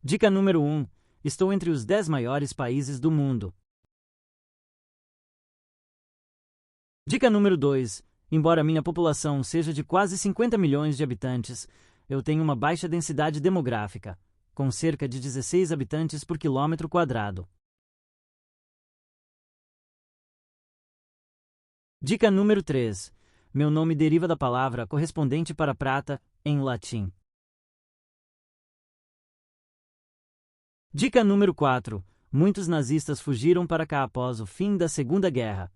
Dica número 1. Estou entre os 10 maiores países do mundo. Dica número 2. Embora minha população seja de quase 50 milhões de habitantes, eu tenho uma baixa densidade demográfica, com cerca de 16 habitantes por quilômetro quadrado. Dica número 3. Meu nome deriva da palavra correspondente para prata, em latim. Dica número 4. Muitos nazistas fugiram para cá após o fim da Segunda Guerra.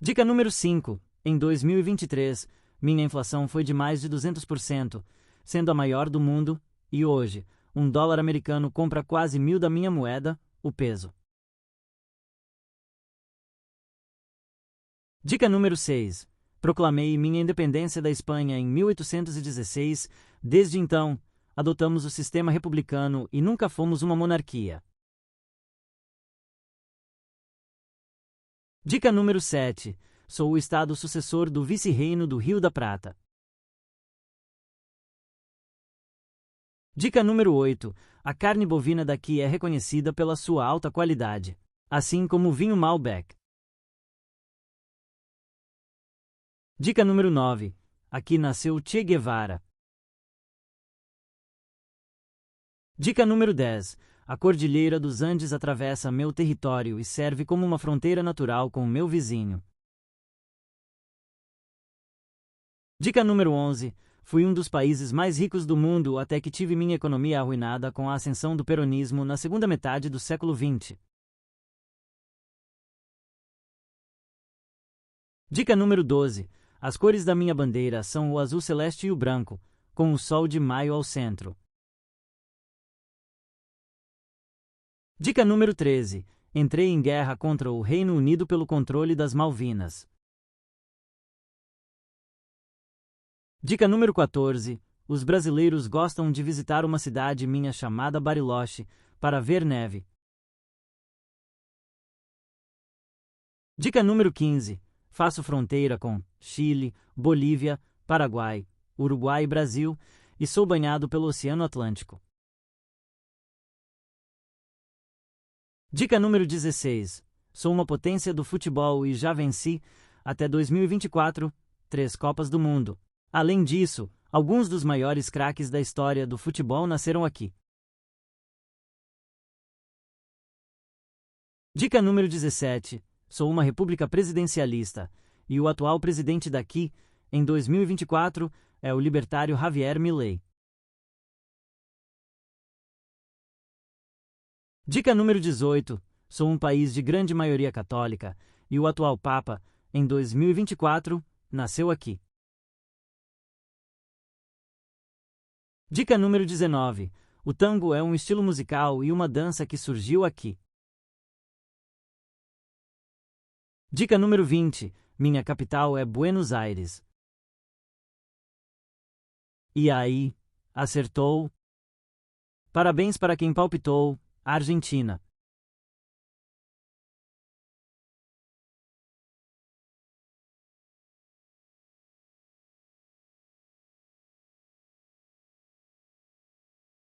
Dica número 5. Em 2023, minha inflação foi de mais de 200%, sendo a maior do mundo, e hoje, $1 americano compra quase 1.000 da minha moeda, o peso. Dica número 6. Proclamei minha independência da Espanha em 1816. Desde então, adotamos o sistema republicano e nunca fomos uma monarquia. Dica número 7. Sou o estado sucessor do vice-reino do Rio da Prata. Dica número 8. A carne bovina daqui é reconhecida pela sua alta qualidade, assim como o vinho Malbec. Dica número 9. Aqui nasceu Che Guevara. Dica número 10. A Cordilheira dos Andes atravessa meu território e serve como uma fronteira natural com o meu vizinho. Dica número 11. Fui um dos países mais ricos do mundo até que tive minha economia arruinada com a ascensão do peronismo na segunda metade do século XX. Dica número 12. As cores da minha bandeira são o azul celeste e o branco, com o sol de maio ao centro. Dica número 13. Entrei em guerra contra o Reino Unido pelo controle das Malvinas. Dica número 14. Os brasileiros gostam de visitar uma cidade minha chamada Bariloche para ver neve. Dica número 15. Faço fronteira com Chile, Bolívia, Paraguai, Uruguai e Brasil e sou banhado pelo Oceano Atlântico. Dica número 16. Sou uma potência do futebol e já venci, até 2024, 3 Copas do Mundo. Além disso, alguns dos maiores craques da história do futebol nasceram aqui. Dica número 17. Sou uma república presidencialista, e o atual presidente daqui, em 2024, é o libertário Javier Milei. Dica número 18. Sou um país de grande maioria católica, e o atual Papa, em 2024, nasceu aqui. Dica número 19. O tango é um estilo musical e uma dança que surgiu aqui. Dica número 20. Minha capital é Buenos Aires. E aí? Acertou? Parabéns para quem palpitou, Argentina.